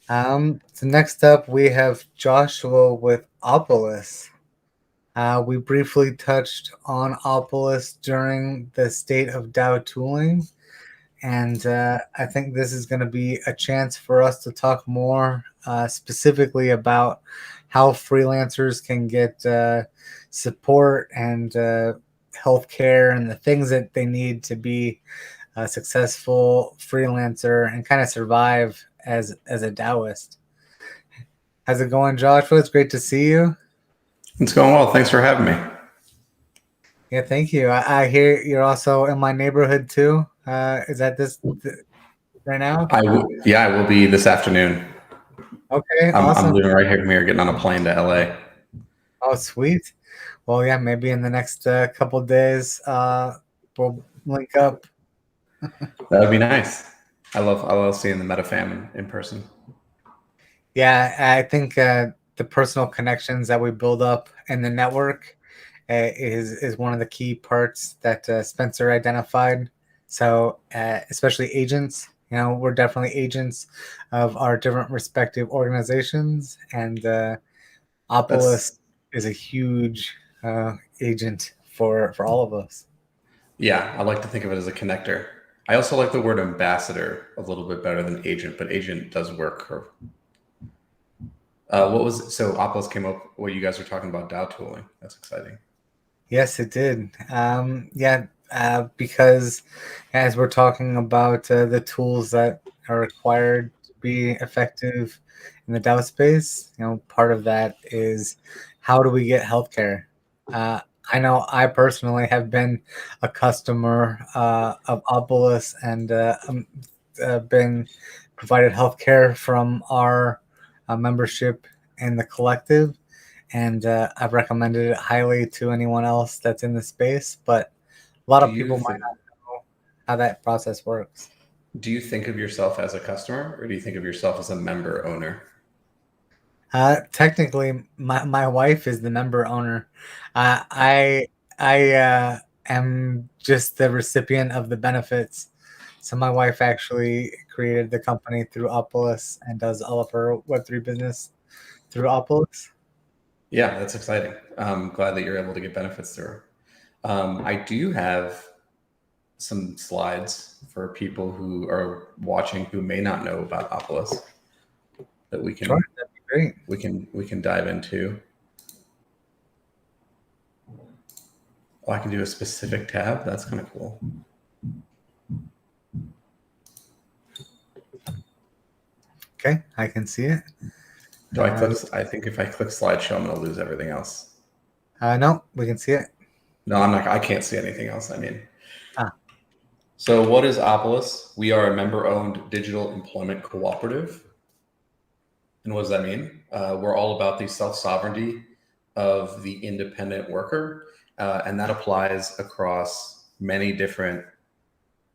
So next up, we have Joshua with Opolis. We briefly touched on Opolis during the state of DAO tooling, and I think this is going to be a chance for us to talk more specifically about how freelancers can get support and healthcare and the things that they need to be a successful freelancer and kind of survive as a Taoist. How's it going, Joshua? It's great to see you. It's going well. Thanks for having me. Yeah, thank you. I hear you're also in my neighborhood too. Is that right now? I will be this afternoon. Okay, I'm awesome. leaving right here from here, getting on a plane to LA. Oh, sweet. Well, yeah, maybe in the next couple days, we'll link up. That would be nice. I love seeing the MetaFam in person. Yeah, I think the personal connections that we build up in the network is one of the key parts that Spencer identified. So, especially agents, we're definitely agents of our different respective organizations, and That's Opolis is a huge agent for all of us. Yeah. I like to think of it as a connector. I also like the word ambassador a little bit better than agent, but agent does work. What was it? So Opolis came up. What you guys were talking about DAO tooling. That's exciting. Yes, it did. Yeah, because as we're talking about the tools that are required to be effective in the DAO space, part of that is how do we get healthcare? Uh, I know I personally have been a customer of Opolis and been provided healthcare from our membership in the collective, and I've recommended it highly to anyone else that's in the space. But a lot Do of you people might think not know how that process works. Do you think of yourself as a customer, or do you think of yourself as a member owner? Technically, my wife is the member owner. I am just the recipient of the benefits. So my wife actually created the company through Opolis and does all of her Web3 business through Opolis. Yeah, that's exciting. I'm glad that you're able to get benefits through. I do have some slides for people who are watching who may not know about Opolis that we Sure, can that'd be great. we can dive into. Oh, I can do a specific tab. That's kind of cool. Okay, I can see it. Do I click? I think if I click slideshow, I'm going to lose everything else. No, we can see it. No, I'm not. I can't see anything else. I mean, Ah, so what is Opolis? We are a member-owned digital employment cooperative. And what does that mean? We're all about the self-sovereignty of the independent worker, and that applies across many different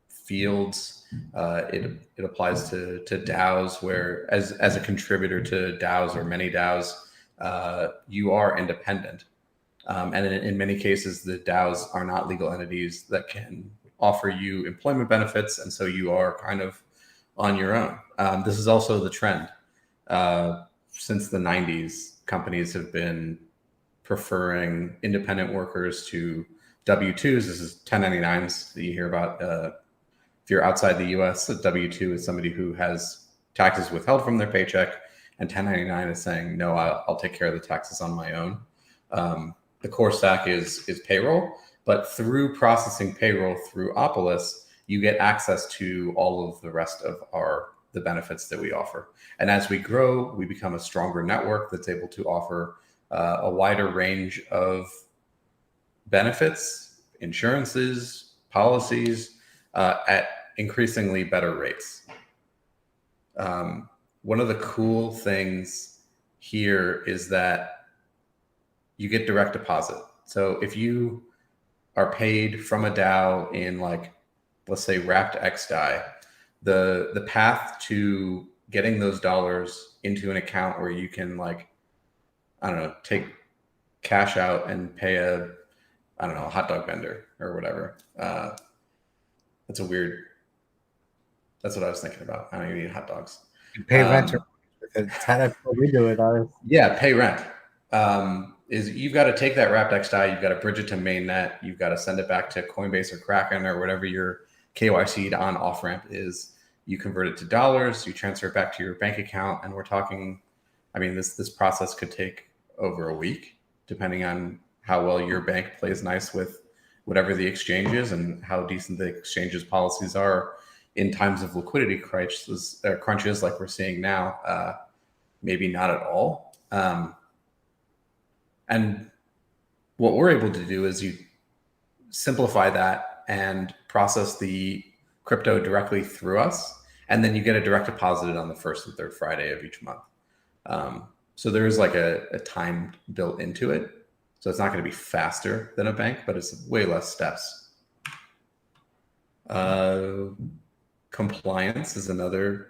fields. It applies to DAOs, where as a contributor to DAOs or many DAOs, you are independent. And in many cases, the DAOs are not legal entities that can offer you employment benefits, and so you are kind of on your own. This is also the trend. Since the 90s, companies have been preferring independent workers to W-2s. This is 1099s that you hear about. If you're outside the US, a W-2 is somebody who has taxes withheld from their paycheck, and 1099 is saying, no, I'll take care of the taxes on my own. The core stack is payroll, but through processing payroll through Opolis, you get access to all of the rest of the benefits that we offer. And as we grow, we become a stronger network that's able to offer a wider range of benefits, insurances, policies at increasingly better rates. One of the cool things here is that you get direct deposit. So if you are paid from a DAO in, like, let's say Wrapped X DAI, the path to getting those dollars into an account where you can, like, I don't know, take cash out and pay a hot dog vendor or whatever. That's what I was thinking about. I don't even eat hot dogs. you pay rent or It's how we do it. Yeah, pay rent. Is you've got to take that wrapped XDAI, you've got to bridge it to mainnet, you've got to send it back to Coinbase or Kraken or whatever your KYC on off ramp is. You convert it to dollars, you transfer it back to your bank account, and we're talking. I mean, this process could take over a week, depending on how well your bank plays nice with whatever the exchange is and how decent the exchange's policies are in times of liquidity crunches like we're seeing now. Maybe not at all. And what we're able to do is you simplify that and process the crypto directly through us, and then you get a direct deposited on the first and third Friday of each month. So there is like a time built into it. So it's not going to be faster than a bank, but it's way less steps. Compliance is another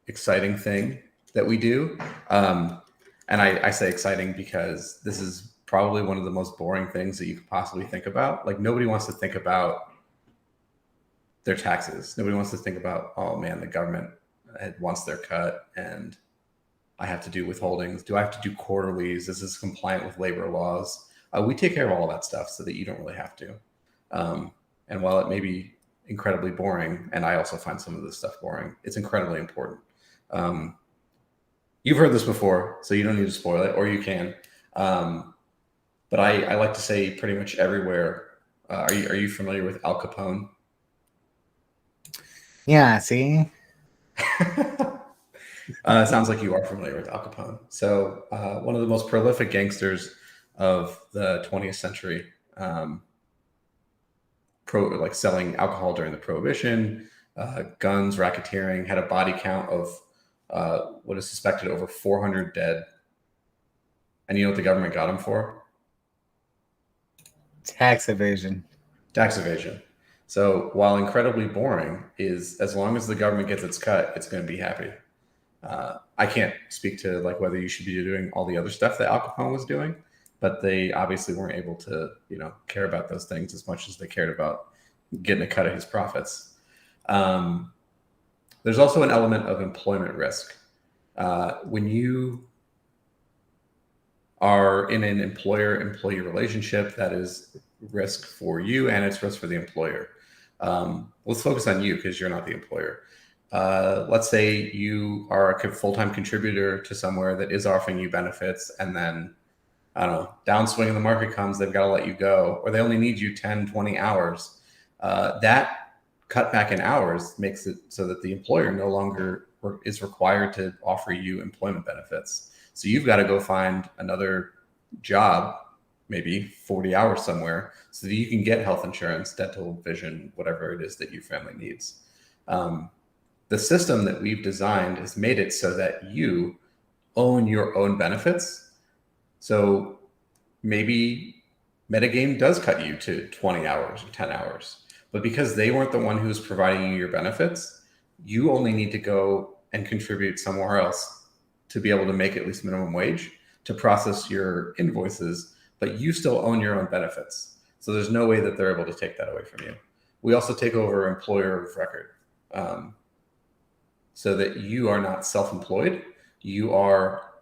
exciting thing that we do. And I say exciting because this is probably one of the most boring things that you could possibly think about. Like, nobody wants to think about their taxes. Nobody wants to think about, oh man, the government wants their cut and I have to do withholdings. Do I have to do quarterlies? Is this compliant with labor laws? We take care of all that stuff so that you don't really have to. And while it may be incredibly boring, and I also find some of this stuff boring, it's incredibly important. You've heard this before, so you don't need to spoil it, or you can. But I like to say pretty much everywhere. Are you familiar with Al Capone? Yeah, see? It sounds like you are familiar with Al Capone. So one of the most prolific gangsters of the 20th century, like selling alcohol during the Prohibition, guns, racketeering, had a body count of what is suspected over 400 dead. And you know what the government got him for? Tax evasion. Tax evasion. So while incredibly boring, is as long as the government gets its cut, it's going to be happy. I can't speak to like whether you should be doing all the other stuff that Al Capone was doing, but they obviously weren't able to, care about those things as much as they cared about getting a cut of his profits. There's also an element of employment risk. When you are in an employer-employee relationship, that is risk for you and it's risk for the employer. Let's focus on you because you're not the employer. Let's say you are a full-time contributor to somewhere that is offering you benefits, and then, I don't know, downswing in the market comes, they've got to let you go, or they only need you 10, 20 hours. That cutback in hours makes it so that the employer no longer is required to offer you employment benefits. So you've got to go find another job, maybe 40 hours somewhere, so that you can get health insurance, dental, vision, whatever it is that your family needs. The system that we've designed has made it so that you own your own benefits. So maybe Metagame does cut you to 20 hours or 10 hours, but because they weren't the one who was providing you your benefits, you only need to go and contribute somewhere else to be able to make at least minimum wage to process your invoices, but you still own your own benefits. So there's no way that they're able to take that away from you. We also take over employer of record, so that you are not self-employed. You are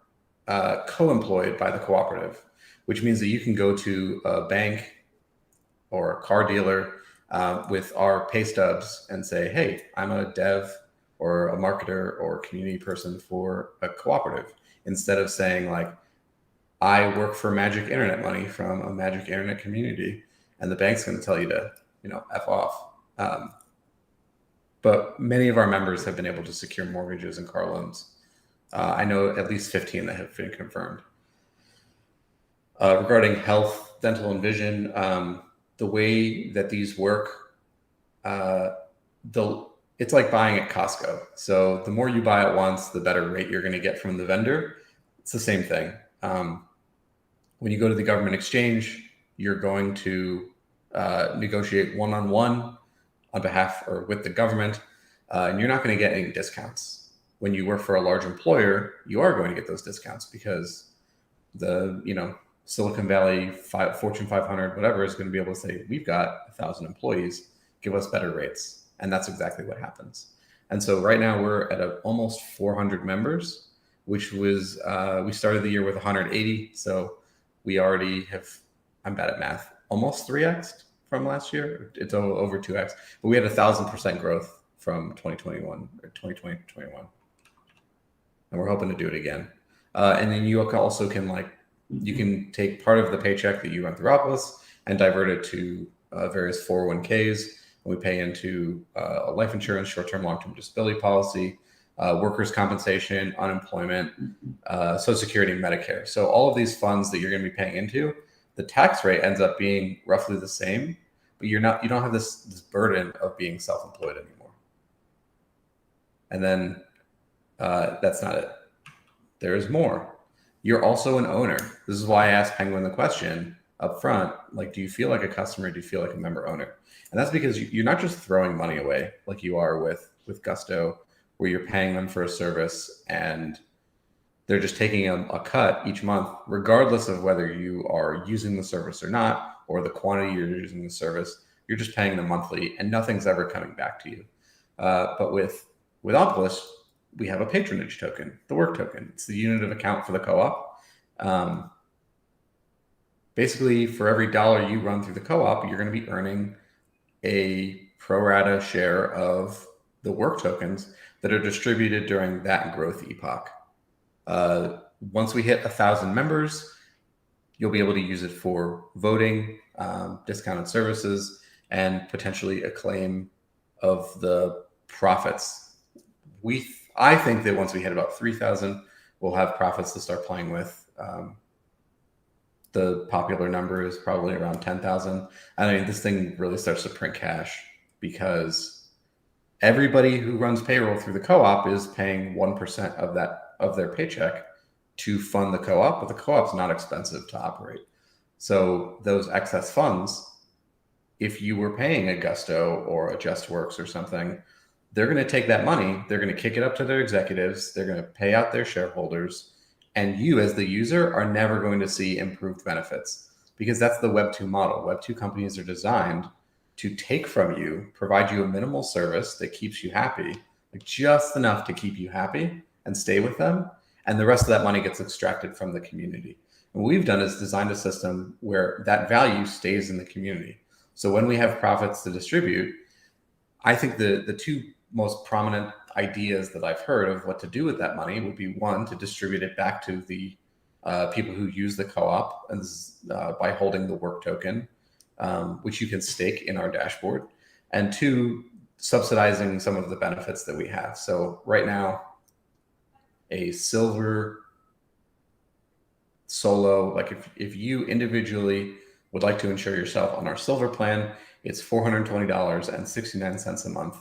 co-employed by the cooperative, which means that you can go to a bank or a car dealer with our pay stubs and say, hey, I'm a dev or a marketer or community person for a cooperative, instead of saying like, I work for Magic Internet Money from a Magic Internet community, and the bank's going to tell you to, F off. But many of our members have been able to secure mortgages and car loans. I know at least 15 that have been confirmed. Regarding health, dental, and vision, the way that these work, it's like buying at Costco. So the more you buy at once, the better rate you're going to get from the vendor. It's the same thing. When you go to the government exchange, you're going to negotiate one-on-one on behalf or with the government, and you're not going to get any discounts. When you work for a large employer, you are going to get those discounts because the Silicon Valley, Fortune 500, whatever, is going to be able to say, we've got 1,000 employees, give us better rates. And that's exactly what happens. And so right now we're at almost 400 members. which was we started the year with 180. So we already have, I'm bad at math, almost 3x from last year. It's over 2x, but we had 1,000% growth from 2021 or 2020 to 21, and we're hoping to do it again. And then you also can you can take part of the paycheck that you run through Opolis and divert it to various 401ks. And we pay into life insurance, short-term, long-term disability policy, workers' compensation, unemployment, Social Security, and Medicare. So all of these funds that you're going to be paying into, the tax rate ends up being roughly the same, but you don't have this burden of being self-employed anymore. And then that's not it. There is more. You're also an owner. This is why I asked Penguin the question up front, do you feel like a customer? Do you feel like a member owner? And that's because you're not just throwing money away like you are with Gusto, where you're paying them for a service and they're just taking a cut each month, regardless of whether you are using the service or not, or the quantity you're using the service. You're just paying them monthly and nothing's ever coming back to you. But with Opolis, we have a patronage token, the work token. It's the unit of account for the co-op. Basically, for every dollar you run through the co-op, you're going to be earning a pro rata share of the work tokens that are distributed during that growth epoch. Once we hit 1,000 members, you'll be able to use it for voting, discounted services, and potentially a claim of the profits. I think that once we hit about 3,000, we'll have profits to start playing with. The popular number is probably around 10,000. I mean, this thing really starts to print cash because everybody who runs payroll through the co-op is paying 1% of their paycheck to fund the co-op, but the co-op's not expensive to operate. So those excess funds, if you were paying a Gusto or a JustWorks or something, they're going to take that money, they're going to kick it up to their executives, they're going to pay out their shareholders, and you as the user are never going to see improved benefits because that's the Web 2 model. Web 2 companies are designed to take from you, provide you a minimal service that keeps you happy, just enough to keep you happy and stay with them, and the rest of that money gets extracted from the community. And what we've done is designed a system where that value stays in the community. So when we have profits to distribute, I think the two most prominent ideas that I've heard of what to do with that money would be, one, to distribute it back to the people who use the co-op and by holding the work token, which you can stake in our dashboard, and two, subsidizing some of the benefits that we have. So right now, a silver solo, if you individually would like to insure yourself on our silver plan, it's $420.69 a month.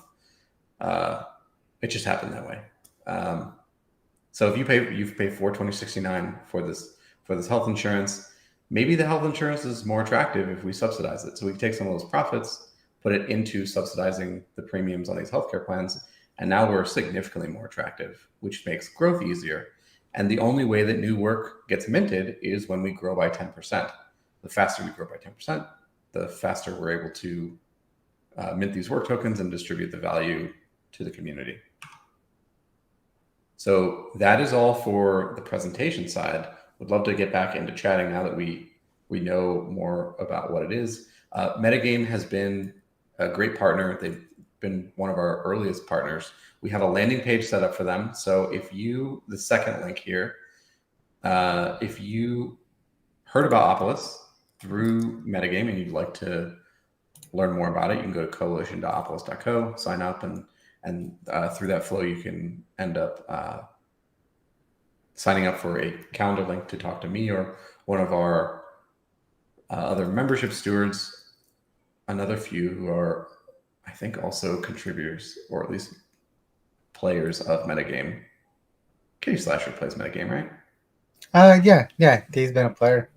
It just happened that way. So if you pay $420.69 for this health insurance, maybe the health insurance is more attractive if we subsidize it. So we take some of those profits, put it into subsidizing the premiums on these healthcare plans, and now we're significantly more attractive, which makes growth easier. And the only way that new work gets minted is when we grow by 10%. The faster we grow by 10%, the faster we're able to mint these work tokens and distribute the value to the community. So that is all for the presentation side. Would love to get back into chatting now that we know more about what it is. Metagame has been a great partner. They've been one of our earliest partners. We have a landing page set up for them. So the second link here, if you heard about Opolis through Metagame and you'd like to learn more about it, you can go to coalition.opolis.co, sign up, and through that flow, you can end up signing up for a calendar link to talk to me or one of our other membership stewards, another few who are, I think, also contributors or at least players of Metagame. Kitty Slasher plays Metagame, right? Yeah, he's been a player.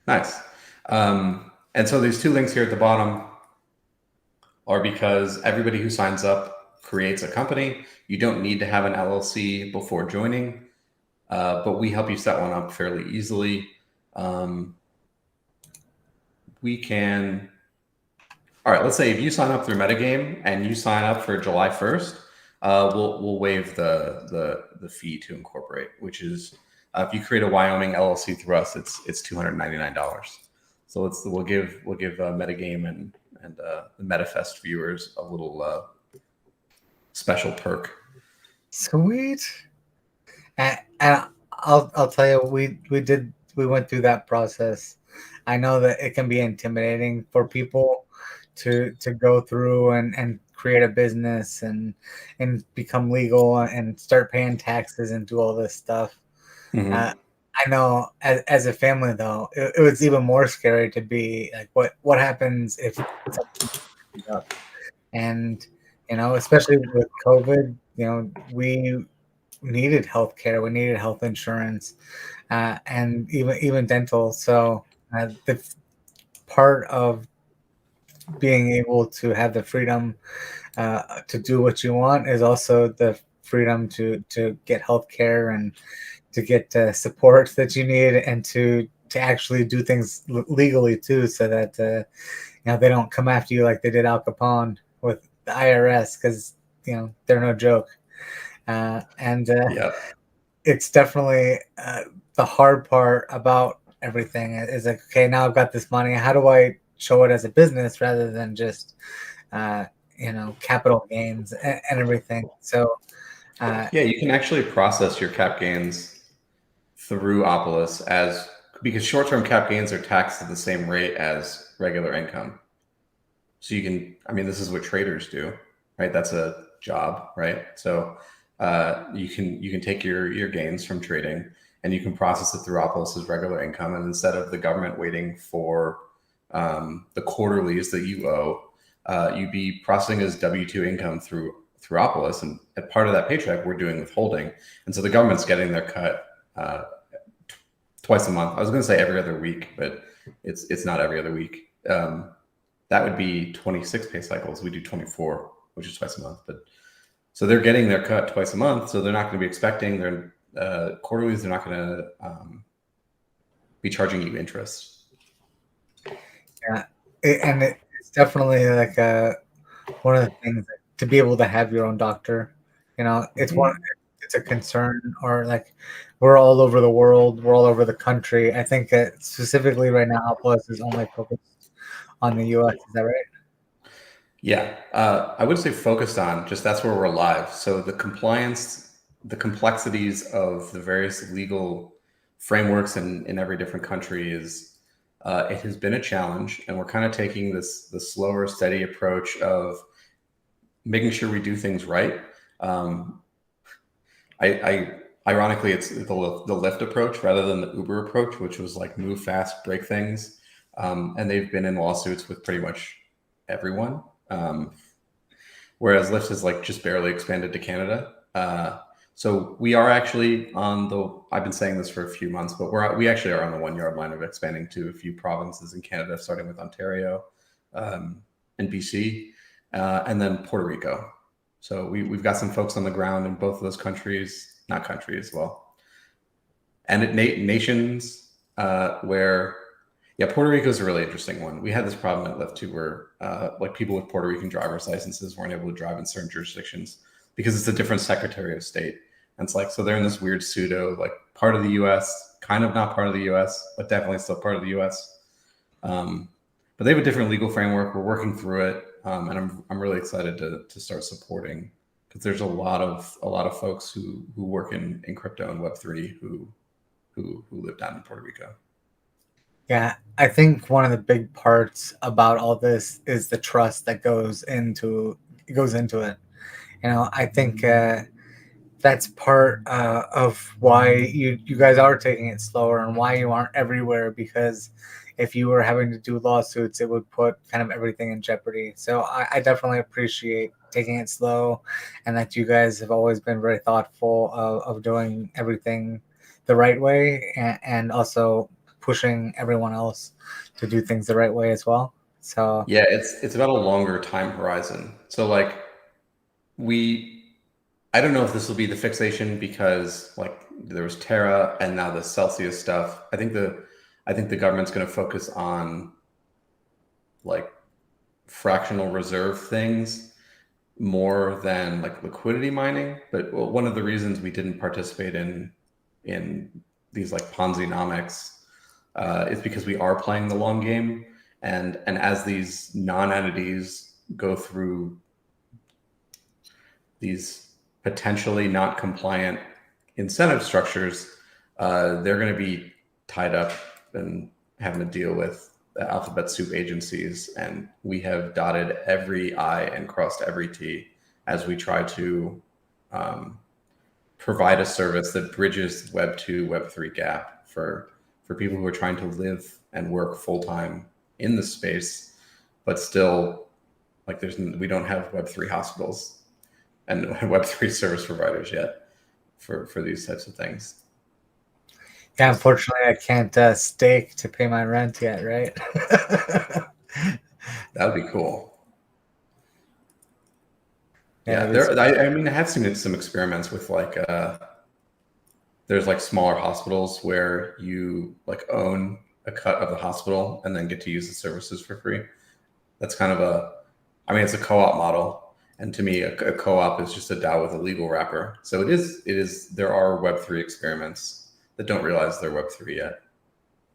Nice. And so these two links here at the bottom are because everybody who signs up creates a company. You don't need to have an LLC before joining, but we help you set one up fairly easily. All right, let's say if you sign up through Metagame and you sign up for July 1st, We'll waive the fee to incorporate, which is if you create a Wyoming LLC through us, it's $299. So we'll give Metagame and the MetaFest viewers a little special perk. Sweet. And I'll tell you, we went through that process. I know that it can be intimidating for people to go through and create a business and become legal and start paying taxes and do all this stuff. Mm-hmm. I know as a family though, it was even more scary to be like, what happens if something comes up? And especially with COVID, we needed health care, we needed health insurance, and even dental. So the part of being able to have the freedom to do what you want is also the freedom to get health care and to get support that you need and to actually do things legally too, so that they don't come after you like they did Al Capone with the IRS, because they're no joke. And Yeah. it's definitely the hard part about everything is like, okay, now I've got this money. How do I show it as a business rather than just, capital gains and everything? So, Yeah, you can actually process your cap gains through Opolis because short-term cap gains are taxed at the same rate as regular income. So you can, I mean, this is what traders do, right? That's a job, right? So you can take your gains from trading and you can process it through Opolis as regular income. And instead of the government waiting for the quarterlies that you owe, you'd be processing as W-2 income through Opolis, and part of that paycheck we're doing withholding, and so the government's getting their cut twice a month. I was going to say every other week, but it's not every other week. That would be 26 pay cycles. We do 24, which is twice a month. But so they're getting their cut twice a month, so they're not going to be expecting their quarterlies. They're not going to be charging you interest. Yeah, and it's definitely like one of the things to be able to have your own doctor. It's a concern, or like we're all over the world, we're all over the country. I think that specifically right now, Opolis is only focused on the U.S. Is that right? Yeah, I would say focused on just that's where we're live. So the compliance, the complexities of the various legal frameworks in every different country it has been a challenge, and we're kind of taking the slower, steady approach of making sure we do things right. Ironically, it's the Lyft approach rather than the Uber approach, which was like move fast, break things, and they've been in lawsuits with pretty much everyone. Whereas Lyft has like just barely expanded to Canada. So we are actually I've been saying this for a few months, but we actually are on the 1 yard line of expanding to a few provinces in Canada, starting with Ontario and BC, and then Puerto Rico. So we've got some folks on the ground in both of those countries, not countries, well, and nations where, yeah, Puerto Rico is a really interesting one. We had this problem at Lyft too, where like people with Puerto Rican driver's licenses weren't able to drive in certain jurisdictions because it's a different Secretary of State. And it's like, so they're in this weird pseudo, like part of the US, kind of not part of the US, but definitely still part of the US. But they have a different legal framework. We're working through it. And I'm really excited to start supporting, because there's a lot of folks who work in crypto and Web3 who live down in Puerto Rico. Yeah, I think one of the big parts about all this is the trust that goes into it. I think that's part of why you guys are taking it slower and why you aren't everywhere, because if you were having to do lawsuits, it would put kind of everything in jeopardy. So I definitely appreciate taking it slow, and that you guys have always been very thoughtful of doing everything the right way, and also pushing everyone else to do things the right way as well. So yeah, it's about a longer time horizon. So like I don't know if this will be the fixation, because like there was Terra and now the Celsius stuff. I think the government's going to focus on like fractional reserve things, more than like liquidity mining. But one of the reasons we didn't participate in these like Ponzi-nomics is because we are playing the long game, and as these non-entities go through these potentially not compliant incentive structures, they're going to be tied up and having to deal with the alphabet soup agencies. And we have dotted every I and crossed every T as we try to provide a service that bridges Web 2, Web 3 gap for people who are trying to live and work full time in the space, but still like we don't have Web 3 hospitals and Web 3 service providers yet for these types of things. Yeah, unfortunately, I can't stake to pay my rent yet, right? That would be cool. Yeah, I mean, I have seen some experiments with like, there's like smaller hospitals where you like own a cut of the hospital and then get to use the services for free. That's kind of I mean, it's a co-op model. And to me, a co-op is just a DAO with a legal wrapper. So there are Web3 experiments that don't realize they're Web3 yet.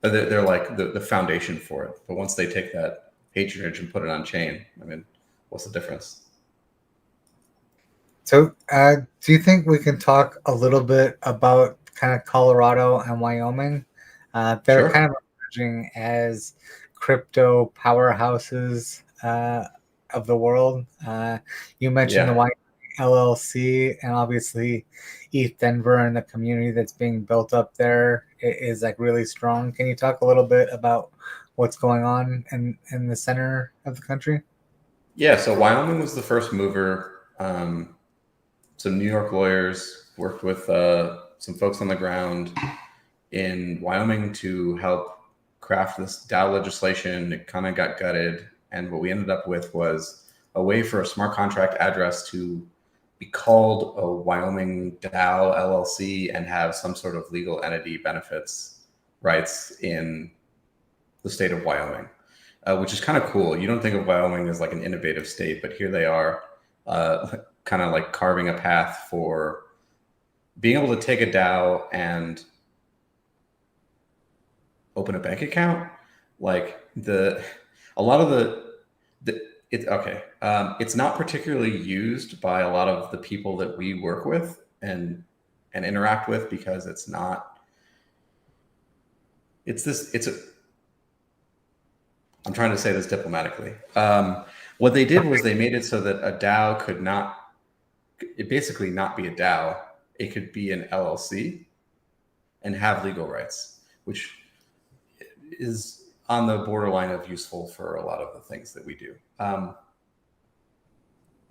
They're like the foundation for it. But once they take that patronage and put it on chain, I mean, what's the difference? So, do you think we can talk a little bit about kind of Colorado and Wyoming? They're Sure. kind of emerging as crypto powerhouses of the world. You mentioned the Wyoming LLC, and obviously ETH Denver and the community that's being built up there is like really strong. Can you talk a little bit about what's going on in the center of the country? Yeah, so Wyoming was the first mover. Some New York lawyers worked with some folks on the ground in Wyoming to help craft this DAO legislation. It kind of got gutted. And what we ended up with was a way for a smart contract address to be called a Wyoming DAO LLC and have some sort of legal entity benefits rights in the state of Wyoming, which is kind of cool. You don't think of Wyoming as like an innovative state, but here they are. Kind of like carving a path for being able to take a DAO and open a bank account. Like it's not particularly used by a lot of the people that we work with and interact with because I'm trying to say this diplomatically. What they did was they made it so that a DAO could not basically not be a DAO. It could be an LLC and have legal rights, which is on the borderline of useful for a lot of the things that we do.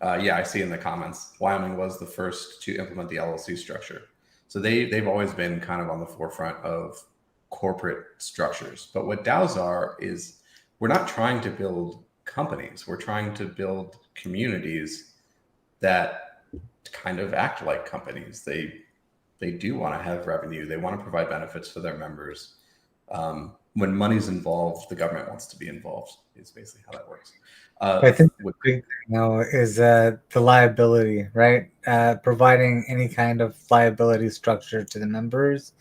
I see in the comments, Wyoming was the first to implement the LLC structure. So they've always been kind of on the forefront of corporate structures. But what DAOs are is we're not trying to build companies. We're trying to build communities that kind of act like companies. They do want to have revenue. They want to provide benefits for their members. When money's involved, the government wants to be involved. Is basically how that works. I think the big thing now is the liability, right? Providing any kind of liability structure to the members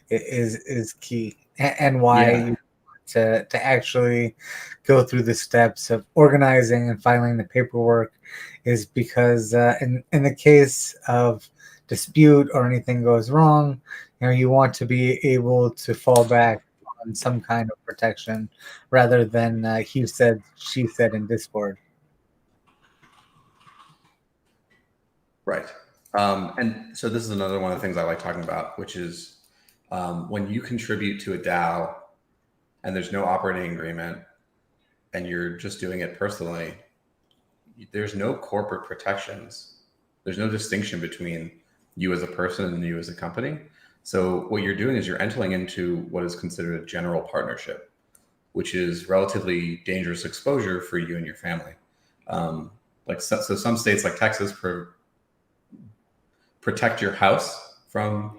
is key, and why you want to actually go through the steps of organizing and filing the paperwork is because in the case of dispute or anything goes wrong, you want to be able to fall back on some kind of protection rather than he said, she said in Discord. Right. And so this is another one of the things I like talking about, which is when you contribute to a DAO and there's no operating agreement and you're just doing it personally, there's no corporate protections. There's no distinction between you as a person and you as a company. So what you're doing is you're entering into what is considered a general partnership, which is relatively dangerous exposure for you and your family. So some states like Texas protect your house from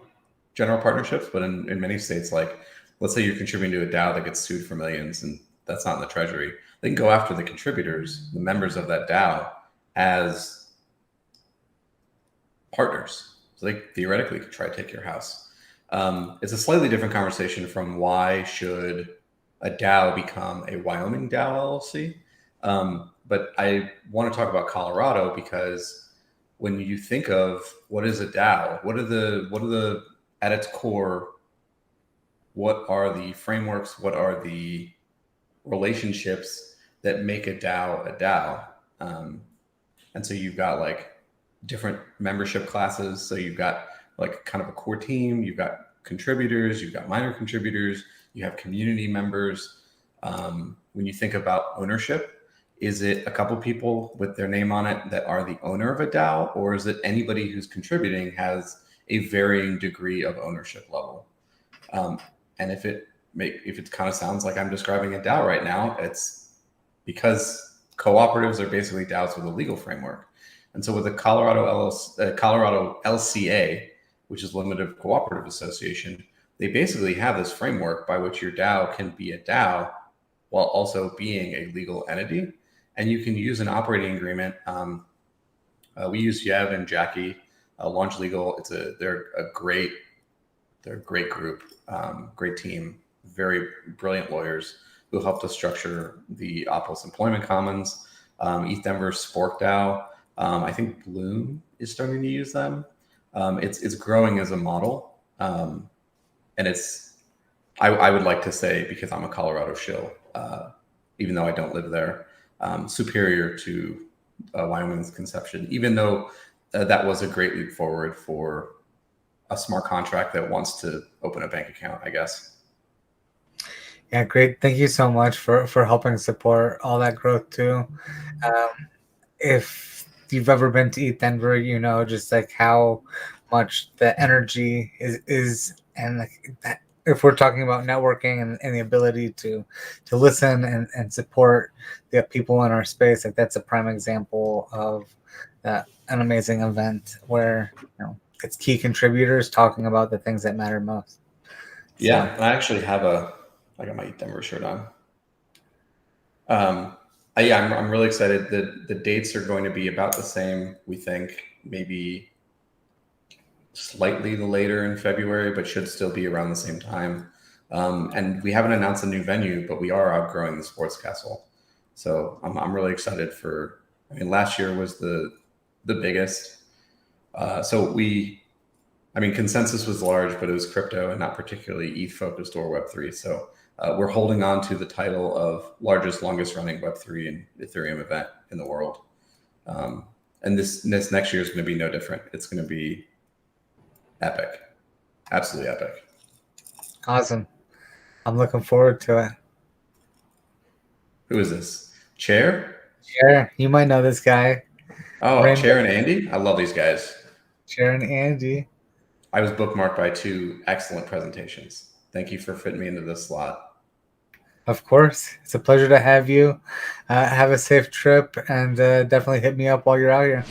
general partnerships, but in many states, like let's say you're contributing to a DAO that gets sued for millions and that's not in the treasury, they can go after the contributors, the members of that DAO, as partners. So they theoretically could try to take your house. It's a slightly different conversation from why should a DAO become a Wyoming DAO LLC. But I want to talk about Colorado because when you think of what is a DAO, what are the at its core, what are the frameworks, what are the relationships that make a DAO a DAO? And so you've got like different membership classes. So you've got like kind of a core team, you've got contributors, you've got minor contributors, you have community members. When you think about ownership, is it a couple people with their name on it that are the owner of a DAO, or is it anybody who's contributing has a varying degree of ownership level? And if it kind of sounds like I'm describing a DAO right now, it's because cooperatives are basically DAOs with a legal framework. And so with the Colorado LCA, which is Limited Cooperative Association, they basically have this framework by which your DAO can be a DAO while also being a legal entity. And you can use an operating agreement. We use Yev and Jackie, Launch Legal. They're a great group, great team, very brilliant lawyers who helped us structure the Opolis Employment Commons. East Denver Spork DAO. I think Bloom is starting to use them. It's growing as a model, and I would like to say, because I'm a Colorado shill, even though I don't live there, superior to Wyoming's conception, even though that was a great leap forward for a smart contract that wants to open a bank account, I guess. Yeah, great. Thank you so much for helping support all that growth too. If you've ever been to East Denver, you know just like how much the energy is and like that. If we're talking about networking and the ability to listen and support the people in our space, like that's a prime example of an amazing event where it's key contributors talking about the things that matter most. Yeah, I actually have I got my East Denver shirt on. I'm really excited that the dates are going to be about the same. We think maybe slightly later in February, but should still be around the same time. And we haven't announced a new venue, but we are outgrowing the Sports Castle. So I'm really excited for. I mean, last year was the biggest. Consensus was large, but it was crypto and not particularly ETH focused or Web3. So we're holding on to the title of largest, longest running Web3 and Ethereum event in the world. And this next year is going to be no different. It's going to be epic. Absolutely epic. Awesome. I'm looking forward to it. Who is this? Chair? Chair. You might know this guy. Oh, Rainbow. Chair and Andy? I love these guys. Chair and Andy. I was bookmarked by 2 excellent presentations. Thank you for fitting me into this slot. Of course. It's a pleasure to have you. Have a safe trip and definitely hit me up while you're out here.